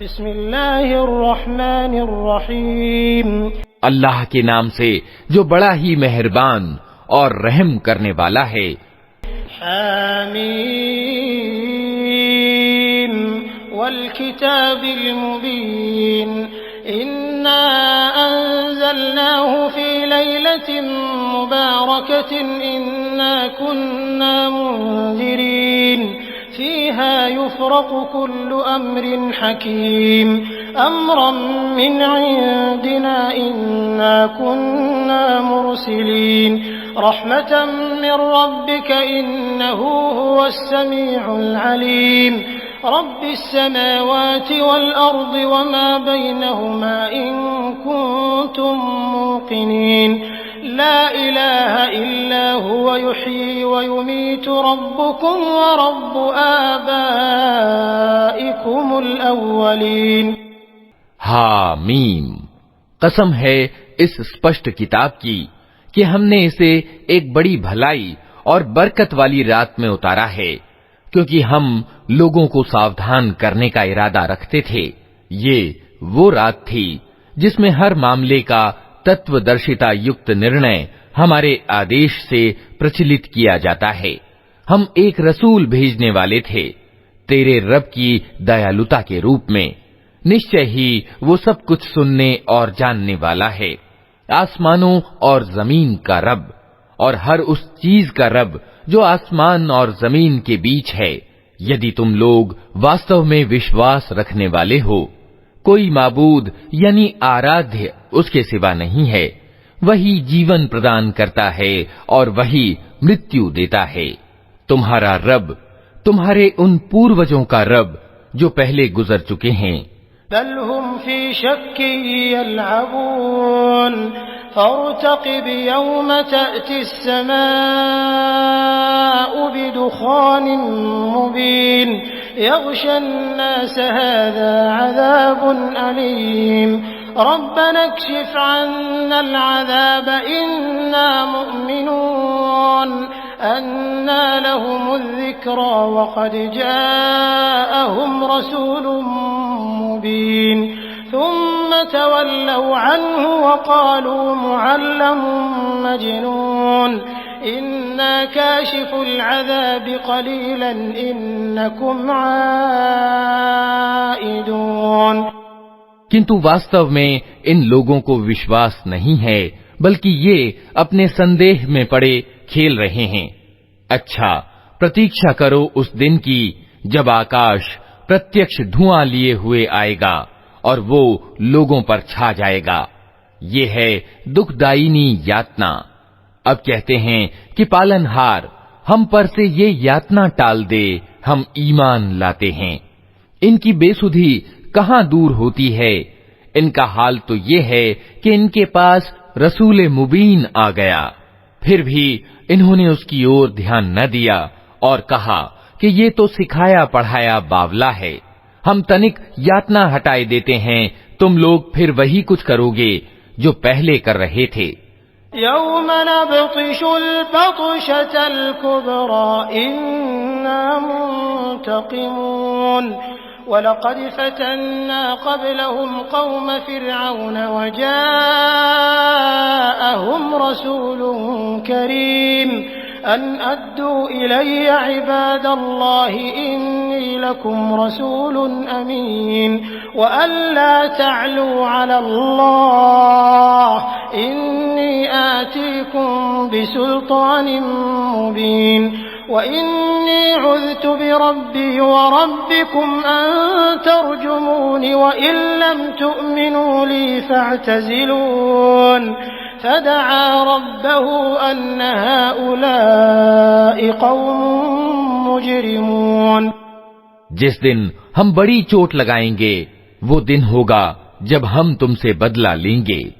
बिस्मिल्लाहिर्रहमानिर्रहीम। अल्लाह के नाम से जो बड़ा ही मेहरबान और रहम करने वाला है। हामीम वल किताबिल मुबीन इन्ना अंज़लनाहु फी लैलतिन मुबारकतिन इन्ना कुन्ना मुंज़िरीन फीहा युफ़रक़ु कुल्लु अम्रिन हकीम अम्रन मिन इंदिना इन्ना कुन्ना मुरसिलीन रहमतन मिन रब्बिक इन्नहु हुवस समीउल अलीम रब्बिस समावाति वल अर्दि वमा बैनहुमा इन कुंतुम मूक़िनीन ला इलाहा इल्ला हुवा युह्यी व युमीतु रब्बुकुम व रब्बु आबाइकुमुल अव्वलीन। हामीम, कसम है इस स्पष्ट किताब की कि हमने इसे एक बड़ी भलाई और बरकत वाली रात में उतारा है, क्योंकि हम लोगों को सावधान करने का इरादा रखते थे। ये वो रात थी जिसमें हर मामले का तत्वदर्शिता युक्त निर्णय हमारे आदेश से प्रचलित किया जाता है। हम एक रसूल भेजने वाले थे तेरे रब की दयालुता के रूप में। निश्चय ही वो सब कुछ सुनने और जानने वाला है। आसमानों और जमीन का रब और हर उस चीज का रब जो आसमान और जमीन के बीच है। यदि तुम लोग वास्तव में विश्वास रखने वाले हो, कोई माबूद यानी आराध्य उसके सिवा नहीं है। वही जीवन प्रदान करता है और वही मृत्यु देता है। तुम्हारा रब तुम्हारे उन पूर्वजों का रब जो पहले गुजर चुके हैं। बल हुम फी शक्किन यल्अबून फर्तक़िब यौम तअतिस समाउ बिदुखानिन मुबीन यग़शन नास हाज़ा अज़ाबुन अलीम रब्बना इक्शिफ अन्नल अज़ाब इन्ना मुअमिनून अन्ना लहुमुज़ ज़िक्रा वक़द जाअहुम रसूलुम मुबीन थुम्म तवल्लौ अन्हु वक़ालू मुअल्लमुन मजनून इन्ना काशिफुल अज़ाब क़लीलन इन्नकुम आइदून। किंतु वास्तव में इन लोगों को विश्वास नहीं है, बल्कि ये अपने संदेह में पड़े खेल रहे हैं। अच्छा, प्रतीक्षा करो उस दिन की जब आकाश प्रत्यक्ष धुआं लिए हुए आएगा और वो लोगों पर छा जाएगा। ये है दुखदायिनी यातना। अब कहते हैं कि पालनहार हम पर से ये यातना टाल दे, हम ईमान लाते हैं। इनकी बेसुधी कहां दूर होती है। इनका हाल तो ये है कि इनके पास रसूल मुबीन आ गया, फिर भी इन्होंने उसकी ओर ध्यान न दिया और कहा कि ये तो सिखाया पढ़ाया बावला है। हम तनिक यातना हटाए देते हैं, तुम लोग फिर वही कुछ करोगे जो पहले कर रहे थे। यौम नब्तिशुल बत्शतल कुब्रा इन्ना मुंतक़िमून वलक़द फ़तन्ना क़ब्लहुम क़ौम फ़िरऔन वजाअहुम रसूलुन करीम अन अद्दू इलय्य इबादल्लाहि इन्नी लकुम रसूलुन अमीन व अल्ला तअलू अलल्लाह इन्नी आतीकुम बिसुल्तानिन मुबीन व इन्नी उज़्तु बिरब्बी व रब्बिकुम अन तर्जुमूनि व इन लम तु'मिनू ली फ़अतज़िलून फदआ रब्बहु अन्न हाउलाइ क़ौमुन मुजरिमून। जिस दिन हम बड़ी चोट लगाएंगे वो दिन होगा जब हम तुमसे बदला लेंगे।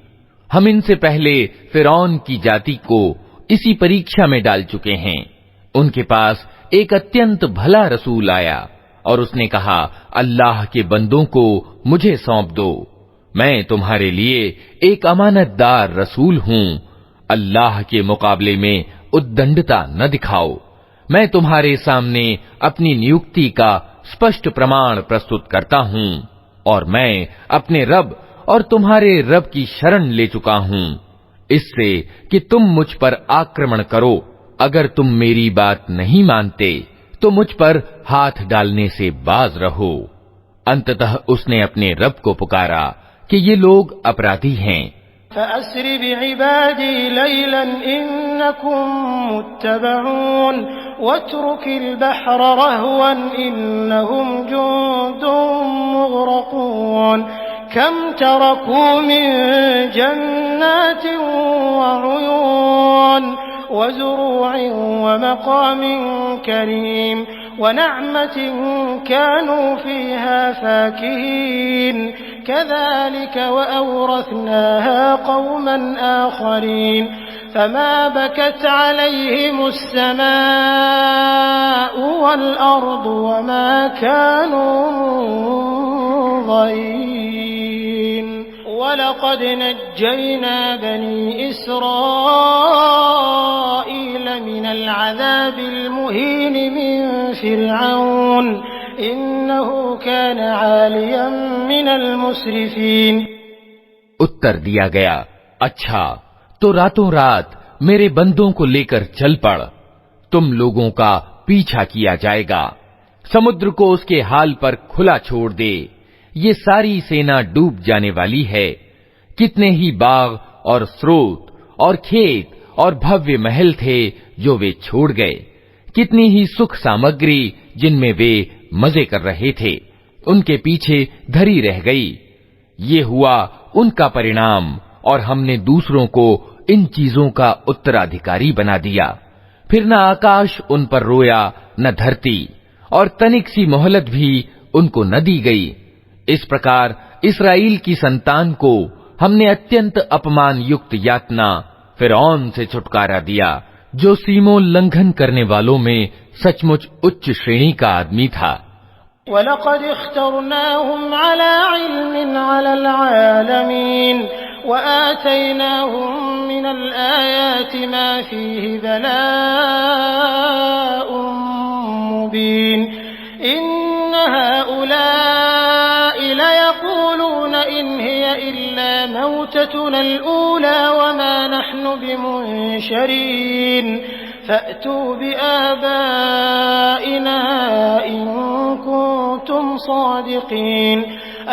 हम इनसे पहले फिरौन की जाति को इसी परीक्षा में डाल चुके हैं। उनके पास एक अत्यंत भला रसूल आया और उसने कहा, अल्लाह के बंदों को मुझे सौंप दो, मैं तुम्हारे लिए एक अमानतदार रसूल हूँ। अल्लाह के मुकाबले में उद्दंडता न दिखाओ। मैं तुम्हारे सामने अपनी नियुक्ति का स्पष्ट प्रमाण प्रस्तुत करता हूँ। और मैं अपने रब और तुम्हारे रब की शरण ले चुका हूं इससे कि तुम मुझ पर आक्रमण करो। अगर तुम मेरी बात नहीं मानते तो मुझ पर हाथ डालने से बाज रहो। अंततः उसने अपने रब को पुकारा कि ये लोग अपराधी हैं। फ़अस्रि बिइबादी लैलन इन्नकुम मुत्तबऊन वत्रुकिल बहर रहवन इन्नहुम जुंदुम मुग़रक़ून कम तरकू मिन जन्नातिन वउयून वज़ुरूइन वमक़ामिन करीम वनअमतिन कानू फ़ीहा फ़ाकिहीन कज़ालिक वअवरथनाहा क़ौमन आख़रीन फ़मा बकत अलैहिमुस समाउ वल अर्दु वमा कानू मुन्ज़रीन वलक़द नज्जयना बनी इस्राईल मिनल अज़ाबिल मुहीन मिन फ़िरऔन इन्नहु कान आलियम मिनल मुस्रिफीन। उत्तर दिया गया, अच्छा तो रातों रात मेरे बंदों को लेकर चल पड़। तुम लोगों का पीछा किया जाएगा। समुद्र को उसके हाल पर खुला छोड़ दे। ये सारी सेना डूब जाने वाली है। कितने ही बाग और स्रोत और खेत और भव्य महल थे जो वे छोड़ गए। कितनी ही सुख सामग्री जिनमें वे मजे कर रहे थे उनके पीछे धरी रह गई। ये हुआ उनका परिणाम और हमने दूसरों को इन चीजों का उत्तराधिकारी बना दिया। फिर न आकाश उन पर रोया न धरती, और तनिक सी मोहलत भी उनको न दी गई। इस प्रकार इस्राएल की संतान को हमने अत्यंत अपमान युक्त यातना फिरौन से छुटकारा दिया, जो सीमोल्लंघन करने वालों में सचमुच उच्च श्रेणी का आदमी था। वलक़द इख्तरनाहुम अला इल्मिन अलल आलमीन वआतैनाहुम मिनल आयाति मा फीहि बलाउम मुबीन इन्न हाउलाइ लयक़ूलून इन हिय इल्ला मौततुनल ऊला वमा नहनु बिमुनशरीन फ़अतू बिआबाइना इन कुंतुम सादिक़ीन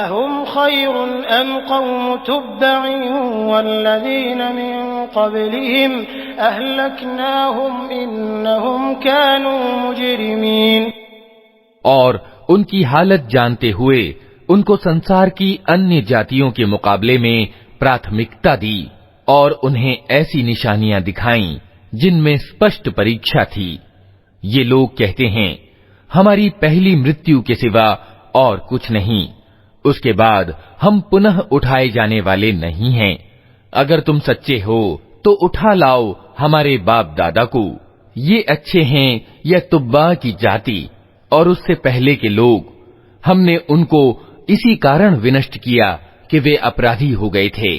अहुम खैरुन अम क़ौमु तुब्बइन वल्लज़ीन मिन क़ब्लिहिम अहलकनाहुम इन्नहुम कानू मुजरिमीन। और उनकी हालत जानते हुए उनको संसार की अन्य जातियों के मुकाबले में प्राथमिकता दी और उन्हें ऐसी निशानियां दिखाईं जिनमें स्पष्ट परीक्षा थी। ये लोग कहते हैं, हमारी पहली मृत्यु के सिवा और कुछ नहीं, उसके बाद हम पुनः उठाए जाने वाले नहीं हैं। अगर तुम सच्चे हो तो उठा लाओ हमारे बाप दादा को। ये अच्छे हैं या तुब्बा की जाति और उससे पहले के लोग। हमने उनको इसी कारण विनष्ट किया कि वे अपराधी हो गए थे।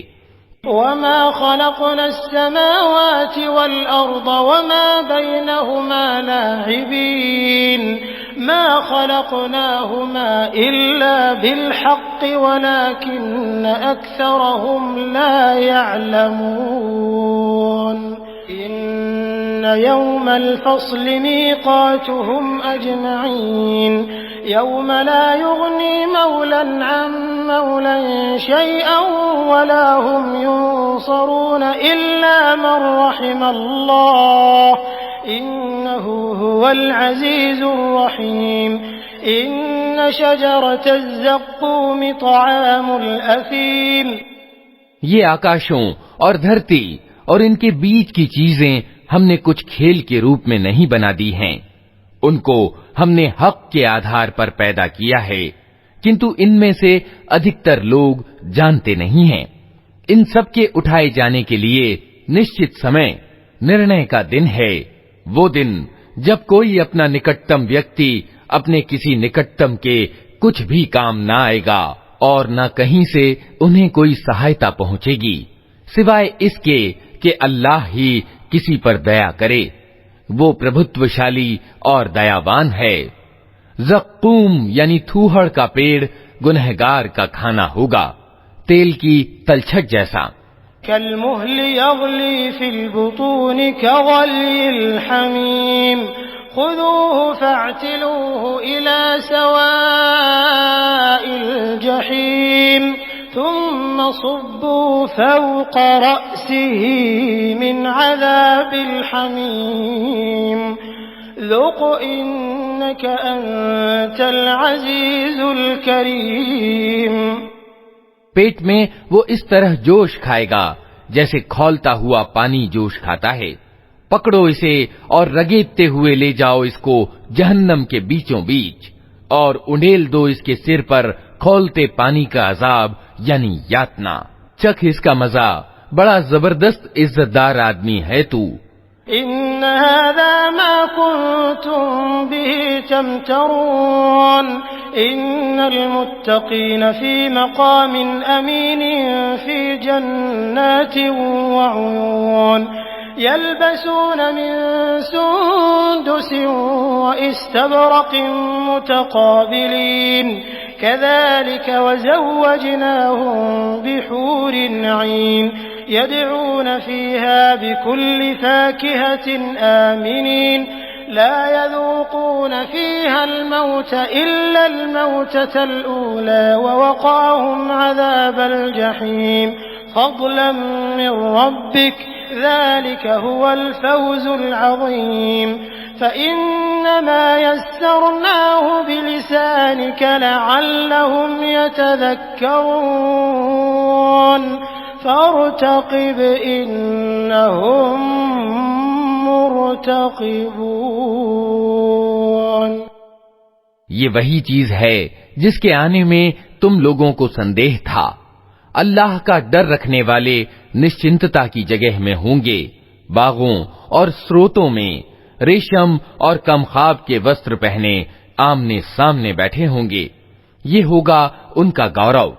वमा खलक़नस समावाति वल अर्द वमा बैनहुमा लाइबीन मा खलक़नाहुमा इल्ला बिल हक़्क़ि वलाकिन्न अक्सरहुम ला यअलमून इन्न यौमल फ़स्लि मीक़ातुहुम अजमईन यौम ला युग़नी मौलन अन मौलन शैअन वला हुम युनसरून इल्ला मन रहिमल्लाह इन्नहु हुवल अज़ीज़ुर रहीम इन्न शजरतज़ ज़क़्क़ूम तआमुल असीम। ये आकाशों और धरती और इनके बीच की चीजें हमने कुछ खेल के रूप में नहीं बना दी हैं। उनको हमने हक के आधार पर पैदा किया है, किंतु इनमें से अधिकतर लोग जानते नहीं हैं। इन सब के उठाए जाने के लिए निश्चित समय निर्णय का दिन है, वो दिन जब कोई अपना निकटतम व्यक्ति अपने किसी निकटतम के कुछ भी काम न आएगा और न कहीं से उन्हें कोई सहायता पहुंचेगी, सिवाय इसके कि अल्लाह ही किसी पर दया करे। वो प्रभुत्वशाली और दयावान है। ज़क़्क़ूम यानी थूहड़ का पेड़ गुनहगार का खाना होगा, तेल की तलछट जैसा। कलमुहलि यग़ली फिल बुतूनि कग़लिल हमीम खुदूहु फ़अतिलूहु इला सवाइल जहीम थुम्मा सुब्बू फ़ौक़ रअसिही मिन अज़ाबिल हमीम ज़ुक़ इन्नक अंतल अज़ीज़ुल करीम। पेट में वो इस तरह जोश खाएगा जैसे खौलता हुआ पानी जोश खाता है। पकड़ो इसे और रगेदते हुए ले जाओ इसको जहन्नम के बीचों बीच, और उंडेल दो इसके सिर पर खौलते पानी का अजाब यानी यातना। चख इसका मजा, बड़ा जबरदस्त इज्जतदार आदमी है तू। इन्न हाज़ा मा कुन्तुम बिही तमतरून इन्नल मुत्तक़ीन फी मक़ामिन अमीन फी जन्नातिन व उयून यल्बसून मिन सुंदुसिन व इस्तबरक़िन मुतक़ाबिलीन कज़ालिक वज़व्वजनाहुम बिहूरिन ऐन यदऊन फ़ीहा बिकुल्लि फ़ाकिहतिन आमिनीन ला यज़ूक़ून फ़ीहा अल-मौत इल्ला अल-मौततल ऊला ववक़ाहुम अज़ाबल जहीम फ़ज़लन मिन रब्बिक ज़ालिक हुवल फ़ौज़ुल अज़ीम फ़इन्नमा यस्सरनाहु बिलिसानिक लअल्लहुम यतज़क्करून फ़र्तक़िब इन्नहुम मुर्तक़िबून। ये वही चीज है जिसके आने में तुम लोगों को संदेह था। अल्लाह का डर रखने वाले निश्चिंतता की जगह में होंगे, बागों और स्रोतों में रेशम और कमखाब के वस्त्र पहने आमने सामने बैठे होंगे। ये होगा उनका गौरव,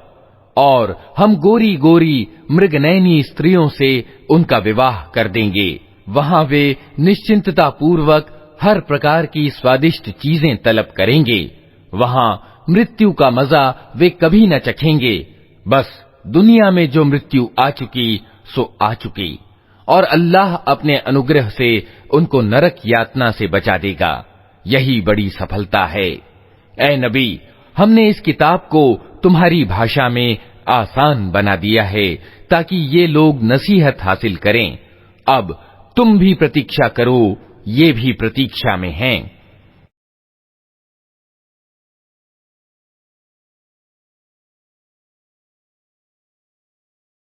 और हम गोरी गोरी मृगनयनी स्त्रियों से उनका विवाह कर देंगे। वहां वे निश्चिंतता पूर्वक हर प्रकार की स्वादिष्ट चीजें तलब करेंगे। वहां मृत्यु का मजा वे कभी न चखेंगे। बस दुनिया में जो मृत्यु आ चुकी सो आ चुकी, और अल्लाह अपने अनुग्रह से उनको नरक यातना से बचा देगा। यही बड़ी सफलता है। ऐ नबी, हमने इस किताब को तुम्हारी भाषा में आसान बना दिया है ताकि ये लोग नसीहत हासिल करें। अब तुम भी प्रतीक्षा करो, ये भी प्रतीक्षा में हैं।